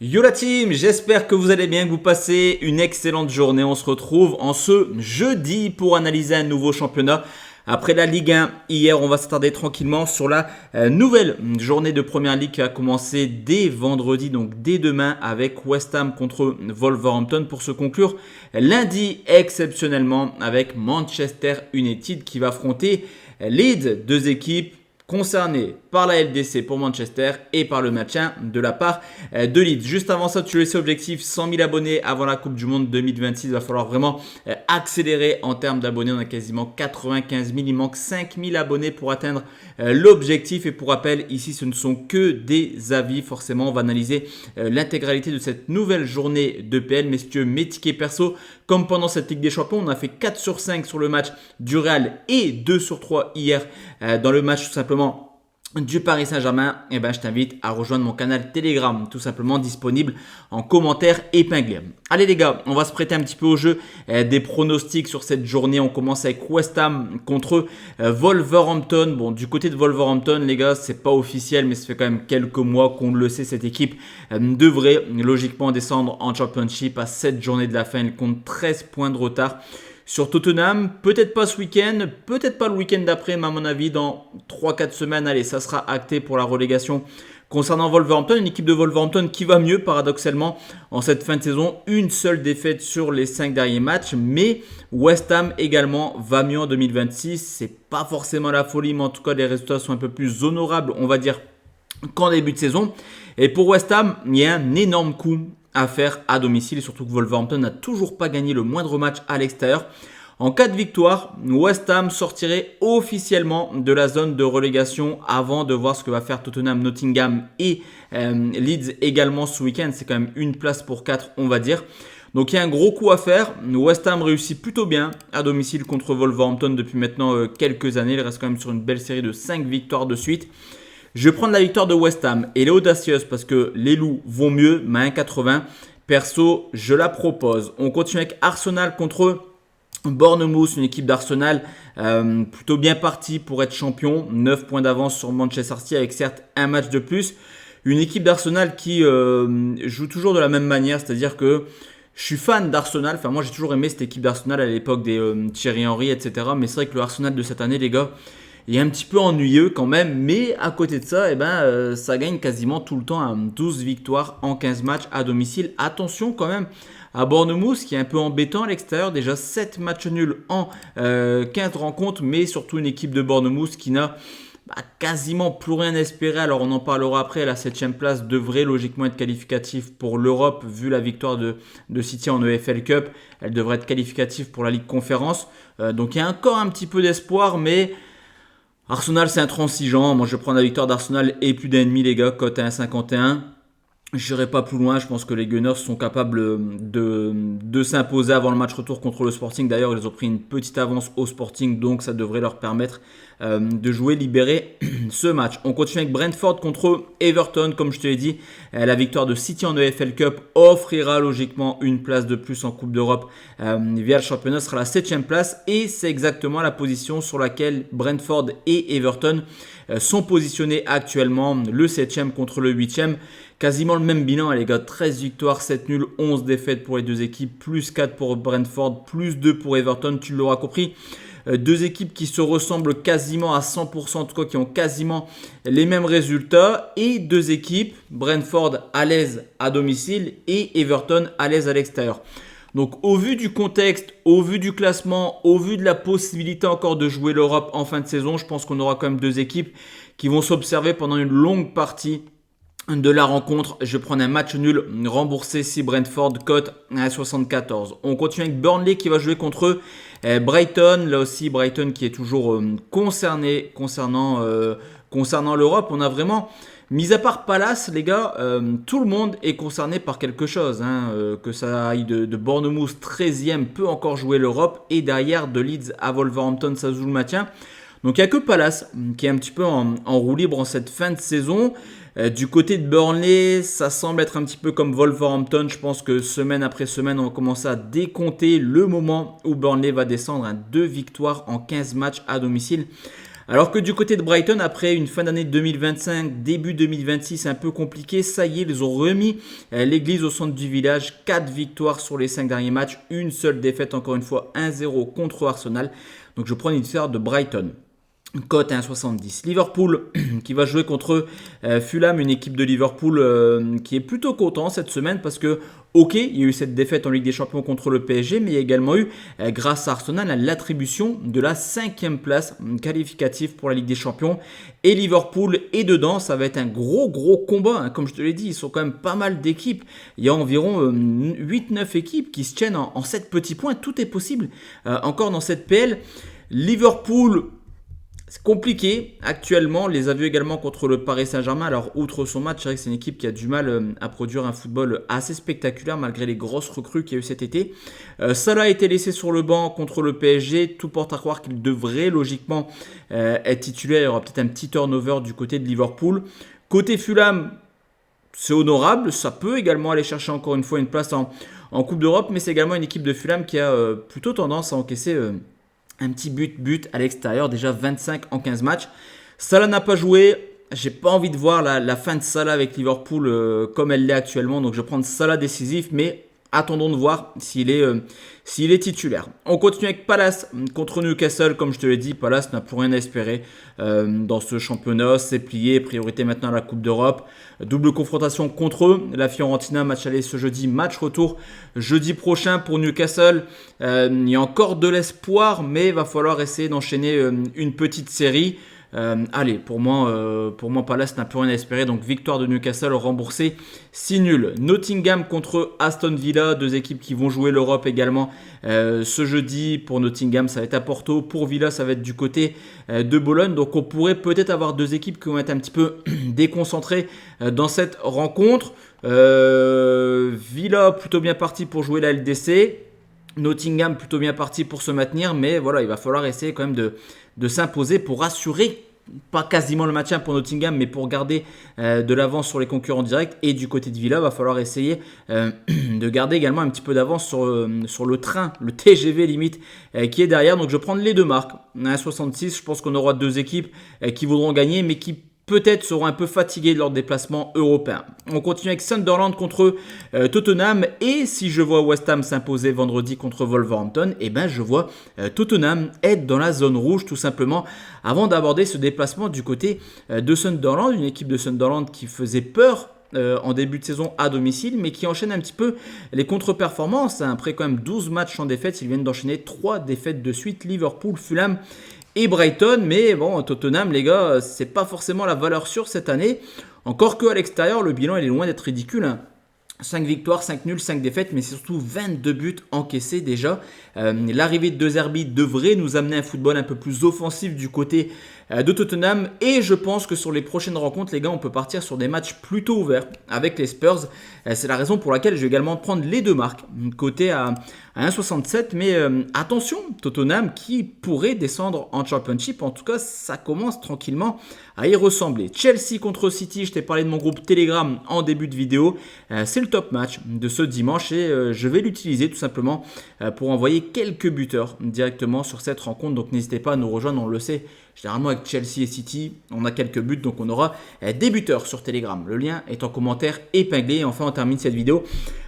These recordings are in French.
Yo la team, j'espère que vous allez bien, que vous passez une excellente journée. On se retrouve en ce jeudi pour analyser un nouveau championnat. Après la Ligue 1, hier, on va s'attarder tranquillement sur la nouvelle journée de Première Ligue qui a commencé dès vendredi, donc dès demain, avec West Ham contre Wolverhampton pour se conclure lundi exceptionnellement avec Manchester United qui va affronter Leeds, deux équipes concerné par la LDC pour Manchester et par le maintien de la part de Leeds. Juste avant ça, tu le sais, objectif 100 000 abonnés avant la Coupe du Monde 2026. Il va falloir vraiment accélérer en termes d'abonnés. On a quasiment 95 000. Il manque 5 000 abonnés pour atteindre l'objectif. Et pour rappel, ici, ce ne sont que des avis. Forcément, on va analyser l'intégralité de cette nouvelle journée de PL. Messieurs, mes tickets perso, comme pendant cette Ligue des Champions, on a fait 4 sur 5 sur le match du Real et 2 sur 3 hier dans le match tout simplement du Paris Saint-Germain. Et je t'invite à rejoindre mon canal Telegram, tout simplement disponible en commentaire épinglé. Allez les gars, on va se prêter un petit peu au jeu des pronostics sur cette journée. On commence avec West Ham contre Wolverhampton. Bon, du côté de Wolverhampton, les gars, c'est pas officiel, mais ça fait quand même quelques mois qu'on le sait. Cette équipe devrait logiquement descendre en Championship à 7 journées de la fin. Elle compte 13 points de retard sur Tottenham. Peut-être pas ce week-end, peut-être pas le week-end d'après, mais à mon avis, dans 3-4 semaines, allez, ça sera acté pour la relégation. Concernant Wolverhampton, une équipe de Wolverhampton qui va mieux paradoxalement en cette fin de saison. Une seule défaite sur les 5 derniers matchs, mais West Ham également va mieux en 2026. C'est pas forcément la folie, mais en tout cas les résultats sont un peu plus honorables, on va dire, qu'en début de saison. Et pour West Ham, il y a un énorme coup à faire à domicile, surtout que Wolverhampton n'a toujours pas gagné le moindre match à l'extérieur. En cas de victoire, West Ham sortirait officiellement de la zone de relégation avant de voir ce que va faire Tottenham, Nottingham et Leeds également ce week-end. C'est quand même une place pour 4, on va dire. Donc il y a un gros coup à faire. West Ham réussit plutôt bien à domicile contre Wolverhampton depuis maintenant quelques années. Il reste quand même sur une belle série de 5 victoires de suite. Je vais prendre la victoire de West Ham. Elle est audacieuse parce que les loups vont mieux, mais 1,80. Perso, je la propose. On continue avec Arsenal contre Bournemouth, une équipe d'Arsenal plutôt bien partie pour être champion. 9 points d'avance sur Manchester City avec certes un match de plus. Une équipe d'Arsenal qui joue toujours de la même manière, c'est-à-dire que je suis fan d'Arsenal. Enfin, moi, j'ai toujours aimé cette équipe d'Arsenal à l'époque des Thierry Henry, etc. Mais c'est vrai que le Arsenal de cette année, les gars, il est un petit peu ennuyeux quand même, mais à côté de ça, ça gagne quasiment tout le temps à 12 victoires en 15 matchs à domicile. Attention quand même à Bournemouth qui est un peu embêtant à l'extérieur, déjà 7 matchs nuls en 15 rencontres, mais surtout une équipe de Bournemouth qui n'a quasiment plus rien à espérer. Alors on en parlera après, la 7ème place devrait logiquement être qualificative pour l'Europe vu la victoire de City en EFL Cup. Elle devrait être qualificative pour la Ligue Conférence, donc il y a encore un petit peu d'espoir, mais Arsenal, c'est intransigeant. Moi, je prends la victoire d'Arsenal et plus d'un demi, les gars, cote à 1,51. Je n'irai pas plus loin. Je pense que les Gunners sont capables de s'imposer avant le match retour contre le Sporting. D'ailleurs, ils ont pris une petite avance au Sporting, donc ça devrait leur permettre de jouer libéré ce match. On continue avec Brentford contre Everton. Comme je te l'ai dit, la victoire de City en EFL Cup offrira logiquement une place de plus en Coupe d'Europe via le championnat. Ce sera la 7ème place et c'est exactement la position sur laquelle Brentford et Everton sont positionnés actuellement. Le 7ème contre le 8ème. Quasiment le même bilan, les gars, 13 victoires, 7 nuls, 11 défaites pour les deux équipes, plus 4 pour Brentford, plus 2 pour Everton, tu l'auras compris. Deux équipes qui se ressemblent quasiment à 100%, en tout cas qui ont quasiment les mêmes résultats. Et deux équipes, Brentford à l'aise à domicile et Everton à l'aise à l'extérieur. Donc au vu du contexte, au vu du classement, au vu de la possibilité encore de jouer l'Europe en fin de saison, je pense qu'on aura quand même deux équipes qui vont s'observer pendant une longue partie de la rencontre. Je vais prendre un match nul remboursé si Brentford cote à 74. On continue avec Burnley qui va jouer contre Brighton. Là aussi, Brighton qui est toujours concerné concernant l'Europe. On a vraiment, mis à part Palace, les gars, tout le monde est concerné par quelque chose. Que ça aille de Bournemouth 13e peut encore jouer l'Europe. Et derrière, de Leeds à Wolverhampton, ça joue le maintien. Donc il n'y a que Palace qui est un petit peu en roue libre en cette fin de saison. Du côté de Burnley, ça semble être un petit peu comme Wolverhampton. Je pense que semaine après semaine, on va commencer à décompter le moment où Burnley va descendre. 2 victoires en 15 matchs à domicile. Alors que du côté de Brighton, après une fin d'année 2025, début 2026 un peu compliqué, ça y est, ils ont remis l'église au centre du village. 4 victoires sur les 5 derniers matchs, une seule défaite encore une fois, 1-0 contre Arsenal. Donc je prends une victoire de Brighton. Cote 1,70. Liverpool qui va jouer contre Fulham, une équipe de Liverpool qui est plutôt content cette semaine parce que, ok, il y a eu cette défaite en Ligue des Champions contre le PSG, mais il y a également eu, grâce à Arsenal, l'attribution de la 5e place qualificative pour la Ligue des Champions. Et Liverpool est dedans, ça va être un gros combat, hein. Comme je te l'ai dit, ils sont quand même pas mal d'équipes. Il y a environ 8-9 équipes qui se tiennent en 7 petits points, tout est possible encore dans cette PL. Liverpool... C'est compliqué actuellement, les a vus également contre le Paris Saint-Germain. Alors outre son match, c'est vrai que c'est une équipe qui a du mal à produire un football assez spectaculaire malgré les grosses recrues qu'il y a eu cet été. Salah a été laissé sur le banc contre le PSG, tout porte à croire qu'il devrait logiquement être titulaire. Il y aura peut-être un petit turnover du côté de Liverpool. Côté Fulham, c'est honorable, ça peut également aller chercher encore une fois une place en Coupe d'Europe, mais c'est également une équipe de Fulham qui a plutôt tendance à encaisser... un petit but à l'extérieur, déjà 25 en 15 matchs. Salah n'a pas joué. J'ai pas envie de voir la fin de Salah avec Liverpool comme elle l'est actuellement. Donc je vais prendre Salah décisif, mais attendons de voir s'il est titulaire. On continue avec Palace contre Newcastle. Comme je te l'ai dit, Palace n'a plus rien à espérer dans ce championnat. C'est plié, priorité maintenant à la Coupe d'Europe. Double confrontation contre eux. La Fiorentina, match aller ce jeudi, match retour jeudi prochain pour Newcastle. Il y a encore de l'espoir, mais il va falloir essayer d'enchaîner une petite série. Allez, pour moi, Palace n'a plus rien à espérer. Donc victoire de Newcastle remboursée 6 nuls. Nottingham contre Aston Villa, deux équipes qui vont jouer l'Europe également ce jeudi. Pour Nottingham, ça va être à Porto. Pour Villa, ça va être du côté de Bologne. Donc on pourrait peut-être avoir deux équipes qui vont être un petit peu déconcentrées dans cette rencontre. Villa plutôt bien parti pour jouer la LDC. Nottingham plutôt bien parti pour se maintenir, mais voilà, il va falloir essayer quand même de s'imposer pour assurer, pas quasiment le maintien pour Nottingham, mais pour garder de l'avance sur les concurrents directs. Et du côté de Villa, il va falloir essayer de garder également un petit peu d'avance sur le train, le TGV limite, qui est derrière. Donc je vais prendre les deux marques. 1,66, je pense qu'on aura deux équipes qui voudront gagner, mais qui peut-être seront un peu fatigués de leur déplacement européen. On continue avec Sunderland contre Tottenham. Et si je vois West Ham s'imposer vendredi contre Wolverhampton, eh ben je vois Tottenham être dans la zone rouge tout simplement avant d'aborder ce déplacement du côté de Sunderland. Une équipe de Sunderland qui faisait peur en début de saison à domicile, mais qui enchaîne un petit peu les contre-performances. Après quand même 12 matchs sans défaite, ils viennent d'enchaîner 3 défaites de suite. Liverpool, Fulham et Brighton, mais bon, Tottenham, les gars, c'est pas forcément la valeur sûre cette année. Encore qu'à l'extérieur, le bilan il est loin d'être ridicule, hein. 5 victoires, 5 nuls, 5 défaites, mais c'est surtout 22 buts encaissés déjà. L'arrivée de De Zerbi devrait nous amener un football un peu plus offensif du côté de Tottenham. Et je pense que sur les prochaines rencontres, les gars, on peut partir sur des matchs plutôt ouverts avec les Spurs. C'est la raison pour laquelle je vais également prendre les deux marques. Côté à 1,67, mais attention, Tottenham qui pourrait descendre en Championship. En tout cas, ça commence tranquillement à y ressembler. Chelsea contre City, je t'ai parlé de mon groupe Telegram en début de vidéo. C'est le top match de ce dimanche et je vais l'utiliser tout simplement pour envoyer quelques buteurs directement sur cette rencontre. Donc n'hésitez pas à nous rejoindre, on le sait. Généralement avec Chelsea et City, on a quelques buts, donc on aura des buteurs sur Telegram. Le lien est en commentaire épinglé. Et enfin, on termine cette vidéo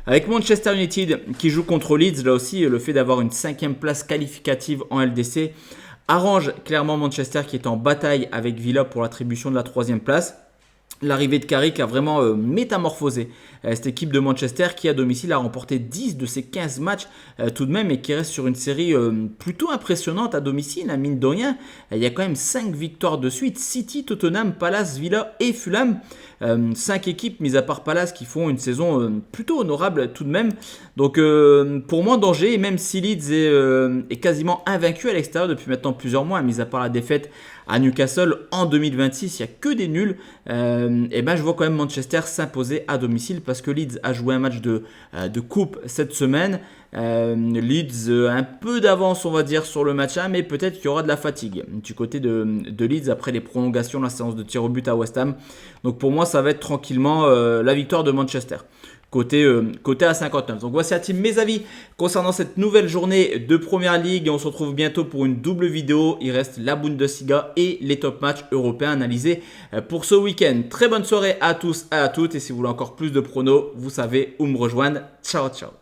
avec Manchester United qui joue contre Leeds. Là aussi, le fait d'avoir une 5e place qualificative en LDC arrange clairement Manchester qui est en bataille avec Villa pour l'attribution de la 3e place. L'arrivée de Carrick a vraiment métamorphosé cette équipe de Manchester qui à domicile a remporté 10 de ses 15 matchs tout de même et qui reste sur une série plutôt impressionnante à domicile, mine de rien. Il y a quand même 5 victoires de suite, City, Tottenham, Palace, Villa et Fulham. 5 équipes, mis à part Palace, qui font une saison plutôt honorable tout de même. Donc pour moi, danger, même si Leeds est quasiment invaincu à l'extérieur depuis maintenant plusieurs mois, mis à part la défaite à Newcastle en 2026, il n'y a que des nuls. Et ben je vois quand même Manchester s'imposer à domicile parce que Leeds a joué un match de coupe cette semaine. Leeds un peu d'avance on va dire sur le match 1, mais peut-être qu'il y aura de la fatigue du côté de Leeds après les prolongations, la séance de tir au but à West Ham. Donc pour moi ça va être tranquillement la victoire de Manchester. côté à 59. Donc voici à team mes avis concernant cette nouvelle journée de Première Ligue. Et on se retrouve bientôt pour une double vidéo. Il reste la Bundesliga et les top matchs européens analysés pour ce week-end. Très bonne soirée à tous et à toutes. Et si vous voulez encore plus de pronos, vous savez où me rejoindre. Ciao, ciao.